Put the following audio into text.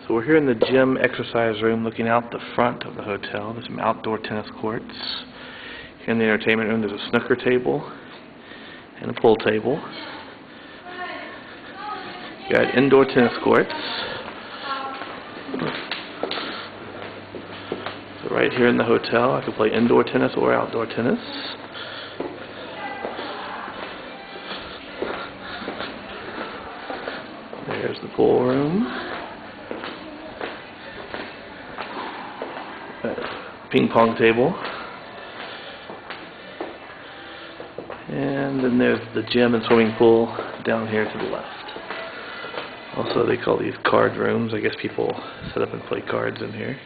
So we're here in the gym exercise room looking out the front of the hotel. There's some outdoor tennis courts. Here in the entertainment room there's a snooker table and a pool table. You got indoor tennis courts. So right here in the hotel I can play indoor tennis or outdoor tennis. There's the pool room. Ping pong table, and then there's the gym and swimming pool down here to the left. Also, they call these card rooms. I guess people set up and play cards in here.